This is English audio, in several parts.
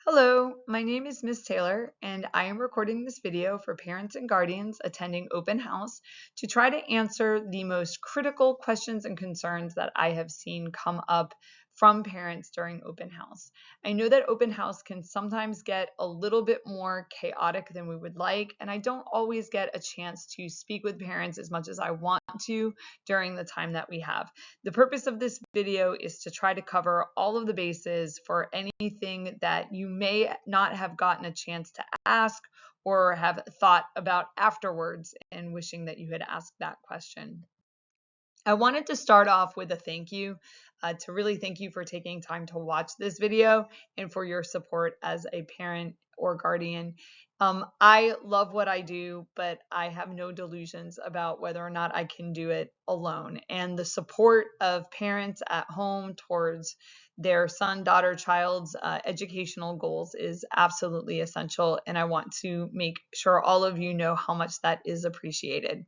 Hello, my name is Miss Taylor, and I am recording this video for parents and guardians attending open house to try to answer the most critical questions and concerns that I have seen come up from parents during open house. I know that open house can sometimes get a little bit more chaotic than we would like, and I don't always get a chance to speak with parents as much as I want to during the time that we have. The purpose of this video is to try to cover all of the bases for anything that you may not have gotten a chance to ask or have thought about afterwards and wishing that you had asked that question. I wanted to start off with a thank you, to really thank you for taking time to watch this video and for your support as a parent or guardian. I love what I do, but I have no delusions about whether or not I can do it alone. And the support of parents at home towards their son, daughter, child's educational goals is absolutely essential. And I want to make sure all of you know how much that is appreciated.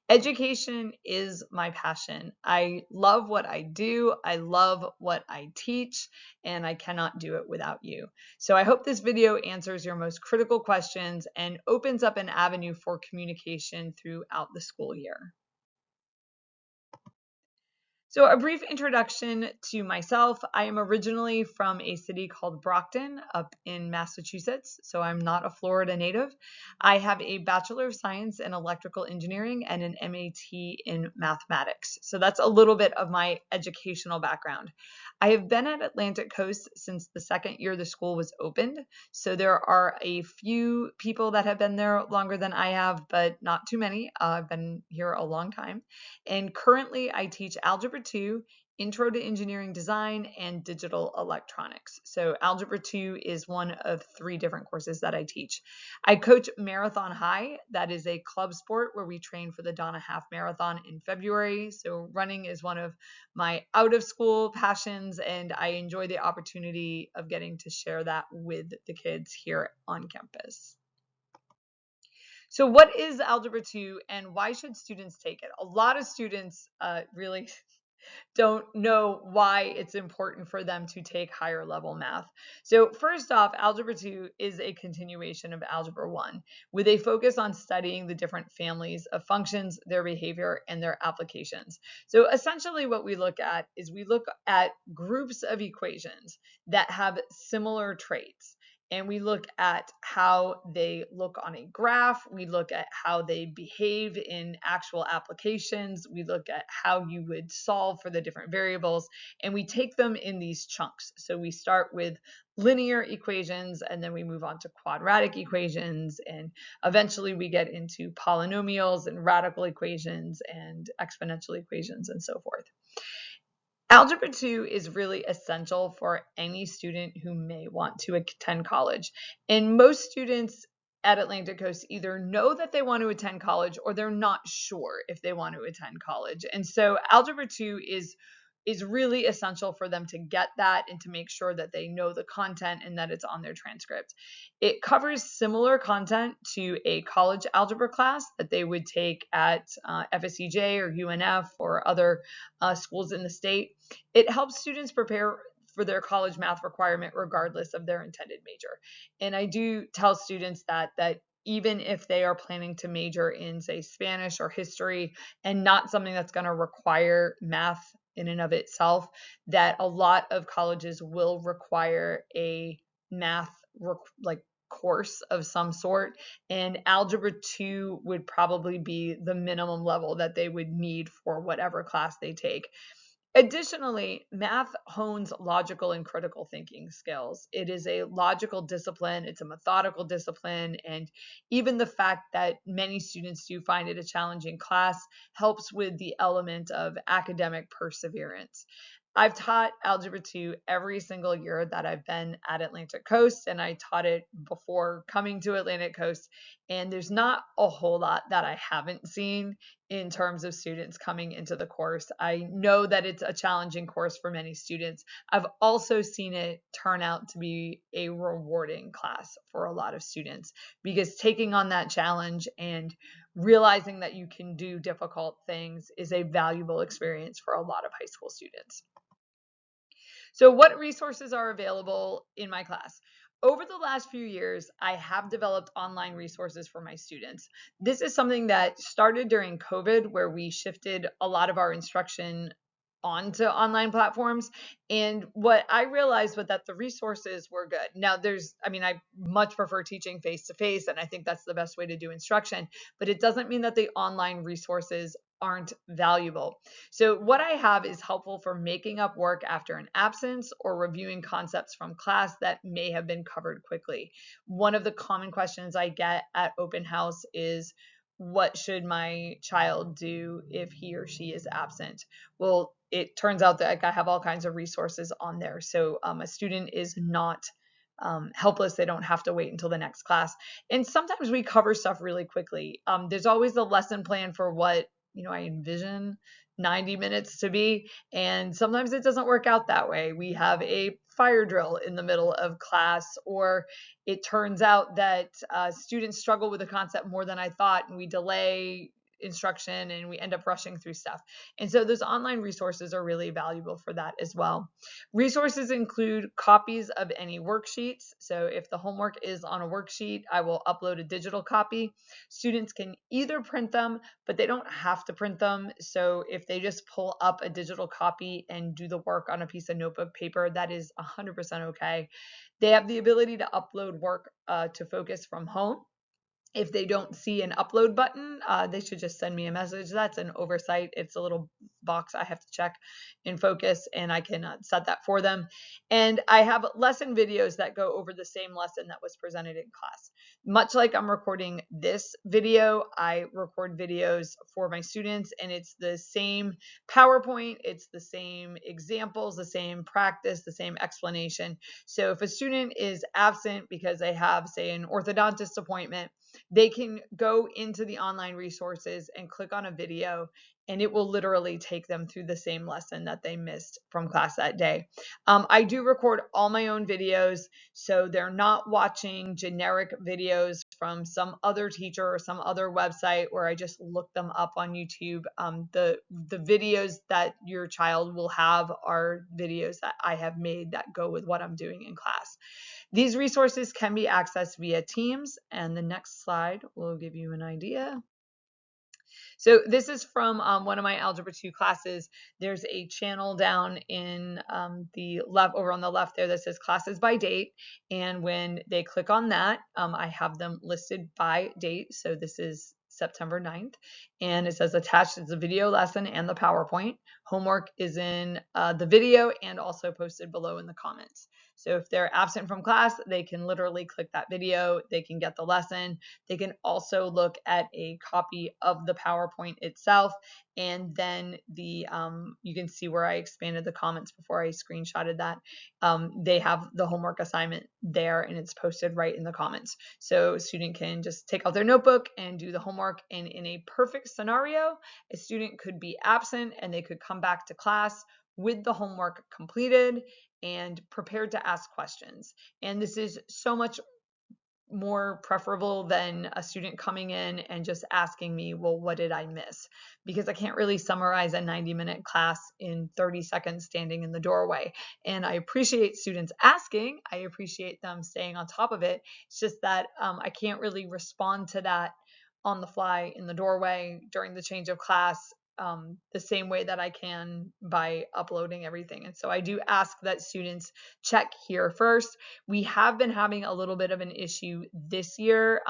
Education is my passion. I love what I do. I love what I teach, and I cannot do it without you. So I hope this video answers your most critical questions and opens up an avenue for communication throughout the school year. So a brief introduction to myself. I am originally from a city called Brockton up in Massachusetts, so I'm not a Florida native. I have a Bachelor of Science in Electrical Engineering and an MAT in Mathematics. So that's a little bit of my educational background. I have been at Atlantic Coast since the second year the school was opened. So there are a few people that have been there longer than I have, but not too many. I've been here a long time. And currently I teach Algebra 2, Intro to Engineering Design, and Digital Electronics. So Algebra 2 is one of 3 different courses that I teach. I coach Marathon High. That is a club sport where we train for the Donna Half Marathon in February. So running is one of my out of school passions, and I enjoy the opportunity of getting to share that with the kids here on campus. So what is Algebra 2 and why should students take it? A lot of students really don't know why it's important for them to take higher level math. So first off, Algebra 2 is a continuation of Algebra 1 with a focus on studying the different families of functions, their behavior, and their applications. So essentially what we look at is we look at groups of equations that have similar traits. And we look at how they look on a graph. We look at how they behave in actual applications. We look at how you would solve for the different variables, and we take them in these chunks. So we start with linear equations, and then we move on to quadratic equations, and eventually we get into polynomials and radical equations and exponential equations and so forth. Algebra 2 is really essential for any student who may want to attend college. And most students at Atlantic Coast either know that they want to attend college or they're not sure if they want to attend college. And so Algebra 2 is really essential for them to get that and to make sure that they know the content and that it's on their transcript. It covers similar content to a college algebra class that they would take at FSCJ or UNF or other schools in the state. It helps students prepare for their college math requirement regardless of their intended major. And I do tell students that even if they are planning to major in, say, Spanish or history and not something that's going to require math in and of itself, that a lot of colleges will require a math course of some sort, and Algebra 2 would probably be the minimum level that they would need for whatever class they take. Additionally, math hones logical and critical thinking skills. It is a logical discipline, it's a methodical discipline, and even the fact that many students do find it a challenging class helps with the element of academic perseverance. I've taught Algebra 2 every single year that I've been at Atlantic Coast, and I taught it before coming to Atlantic Coast, and there's not a whole lot that I haven't seen in terms of students coming into the course. I know that it's a challenging course for many students. I've also seen it turn out to be a rewarding class for a lot of students because taking on that challenge and realizing that you can do difficult things is a valuable experience for a lot of high school students. So what resources are available in my class? Over the last few years, I have developed online resources for my students. This is something that started during COVID, where we shifted a lot of our instruction onto online platforms. And what I realized was that the resources were good. Now, I much prefer teaching face to face, and I think that's the best way to do instruction, but it doesn't mean that the online resources aren't valuable. So, what I have is helpful for making up work after an absence or reviewing concepts from class that may have been covered quickly. One of the common questions I get at open house is, what should my child do if he or she is absent? Well, it turns out that I have all kinds of resources on there. So a student is not helpless. They don't have to wait until the next class. And sometimes we cover stuff really quickly. There's always a lesson plan for what I envision 90 minutes to be. And sometimes it doesn't work out that way. We have a fire drill in the middle of class, or it turns out that students struggle with the concept more than I thought, and we delay instruction and we end up rushing through stuff. And so those online resources are really valuable for that as well. Resources include copies of any worksheets. So if the homework is on a worksheet, I will upload a digital copy. Students can either print them, but they don't have to print them. So if they just pull up a digital copy and do the work on a piece of notebook paper, that is 100% okay. They have the ability to upload work to Focus from home. If they don't see an upload button, they should just send me a message. That's an oversight. It's a little box I have to check in Focus, and I can set that for them. And I have lesson videos that go over the same lesson that was presented in class. Much like I'm recording this video, I record videos for my students, and it's the same PowerPoint, it's the same examples, the same practice, the same explanation. So if a student is absent because they have, say, an orthodontist appointment, they can go into the online resources and click on a video, and it will literally take them through the same lesson that they missed from class that day. I do record all my own videos, so they're not watching generic videos from some other teacher or some other website where I just look them up on YouTube. The videos that your child will have are videos that I have made that go with what I'm doing in class. These resources can be accessed via Teams, and the next slide will give you an idea. So this is from one of my Algebra 2 classes. There's a channel down in the left, over on the left there, that says classes by date. And when they click on that, I have them listed by date. So this is September 9th, and it says attached is the video lesson and the PowerPoint. Homework is in the video and also posted below in the comments. So if they're absent from class, they can literally click that video, they can get the lesson. They can also look at a copy of the PowerPoint itself, and then you can see where I expanded the comments before I screenshotted that. They have the homework assignment there, and it's posted right in the comments. So a student can just take out their notebook and do the homework, and in a perfect scenario, a student could be absent and they could come back to class with the homework completed and prepared to ask questions. And this is so much more preferable than a student coming in and just asking me, well, what did I miss? Because I can't really summarize a 90-minute class in 30 seconds standing in the doorway. And I appreciate students asking. I appreciate them staying on top of it. It's just that I can't really respond to that on the fly in the doorway during the change of class the same way that I can by uploading everything. And so I do ask that students check here first. We have been having a little bit of an issue this year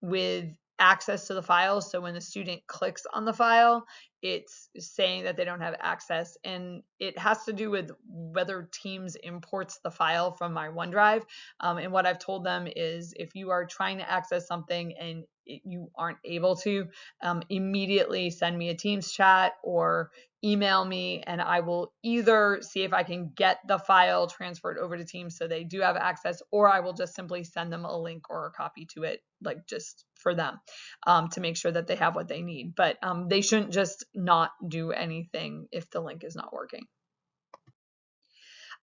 with access to the file. So when the student clicks on the file, it's saying that they don't have access, and it has to do with whether Teams imports the file from my OneDrive. And what I've told them is, if you are trying to access something and you aren't able to, immediately send me a Teams chat or email me, and I will either see if I can get the file transferred over to Teams so they do have access, or I will just simply send them a link or a copy to it, like just for them, to make sure that they have what they need. But they shouldn't just not do anything if the link is not working.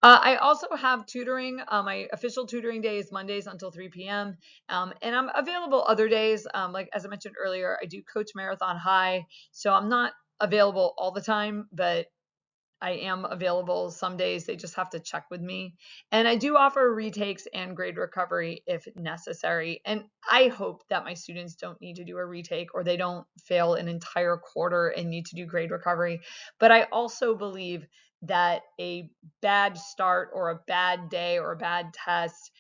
I also have tutoring. My official tutoring day is Mondays until 3 p.m. And I'm available other days. Like as I mentioned earlier, I do coach Marathon High, so I'm not available all the time, but I am available some days. They just have to check with me. And I do offer retakes and grade recovery if necessary. And I hope that my students don't need to do a retake or they don't fail an entire quarter and need to do grade recovery. But I also believe that a bad start or a bad day or a bad test,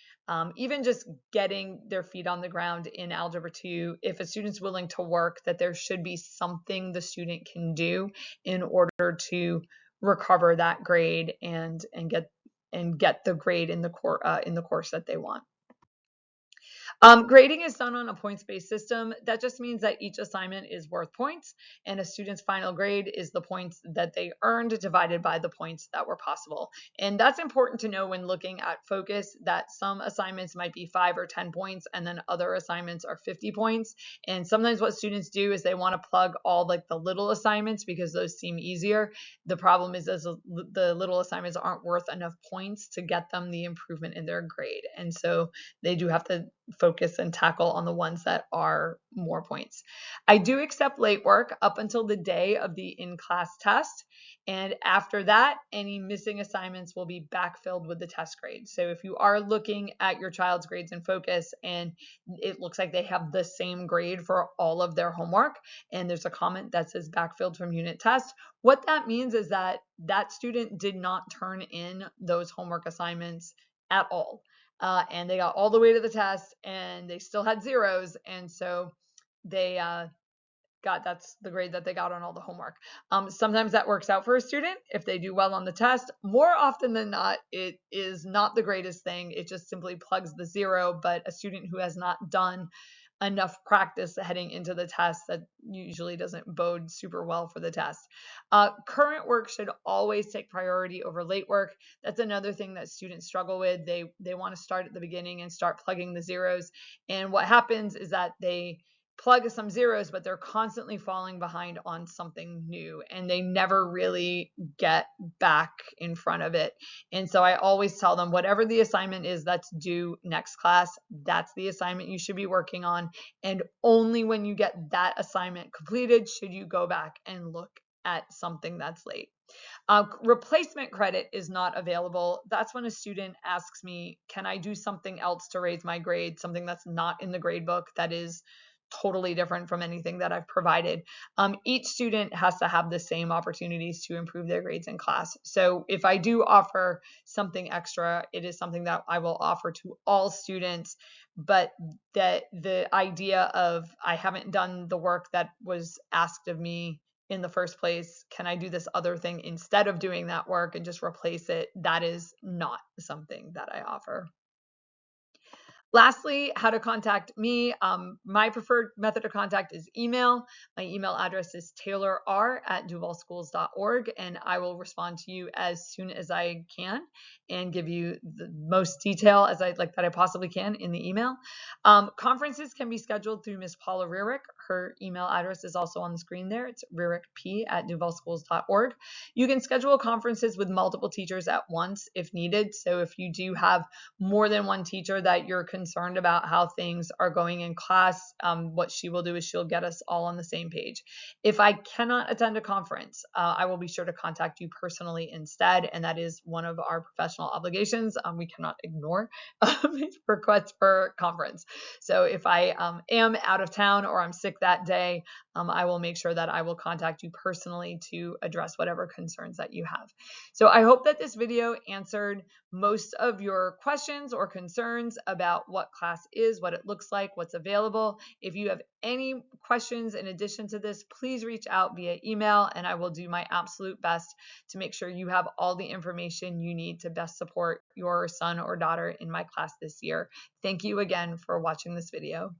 even just getting their feet on the ground in Algebra 2, if a student's willing to work, that there should be something the student can do in order to recover that grade and get the grade in the course that they want. Grading is done on a points-based system. That just means that each assignment is worth points, and a student's final grade is the points that they earned divided by the points that were possible. And that's important to know when looking at focus, that some assignments might be 5 or 10 points, and then other assignments are 50 points. And sometimes what students do is they want to plug all like the little assignments because those seem easier. The problem is the little assignments aren't worth enough points to get them the improvement in their grade. And so they do have to focus and tackle on the ones that are more points. I do accept late work up until the day of the in-class test. And after that, any missing assignments will be backfilled with the test grade. So if you are looking at your child's grades in focus and it looks like they have the same grade for all of their homework, and there's a comment that says backfilled from unit test, what that means is that that student did not turn in those homework assignments at all. And they got all the way to the test and they still had zeros. And so they that's the grade that they got on all the homework. Sometimes that works out for a student if they do well on the test. More often than not, it is not the greatest thing. It just simply plugs the zero, but a student who has not done enough practice heading into the test, that usually doesn't bode super well for the test. Current work should always take priority over late work. That's another thing that students struggle with. They want to start at the beginning and start plugging the zeros. And what happens is that they plug some zeros, but they're constantly falling behind on something new and they never really get back in front of it. And so I always tell them, whatever the assignment is that's due next class, that's the assignment you should be working on. And only when you get that assignment completed should you go back and look at something that's late. Replacement credit is not available. That's when a student asks me, can I do something else to raise my grade, something that's not in the grade book that is totally different from anything that I've provided. Each student has to have the same opportunities to improve their grades in class. So if I do offer something extra, it is something that I will offer to all students, but that the idea of I haven't done the work that was asked of me in the first place, can I do this other thing instead of doing that work and just replace it? That is not something that I offer. Lastly, how to contact me. My preferred method of contact is email. My email address is taylorr@duvalschools.org, and I will respond to you as soon as I can and give you the most detail as I possibly can in the email. Conferences can be scheduled through Ms. Paula Rearick. Her email address is also on the screen there. It's rearickp@duvalschools.org. You can schedule conferences with multiple teachers at once if needed. So if you do have more than one teacher that you're concerned about how things are going in class, what she will do is she'll get us all on the same page. If I cannot attend a conference, I will be sure to contact you personally instead, and that is one of our professional obligations. We cannot ignore requests for conference. So if I am out of town or I'm sick that day, I will make sure that I will contact you personally to address whatever concerns that you have. So I hope that this video answered most of your questions or concerns about what class is, what it looks like, what's available. If you have any questions in addition to this, please reach out via email and I will do my absolute best to make sure you have all the information you need to best support your son or daughter in my class this year. Thank you again for watching this video.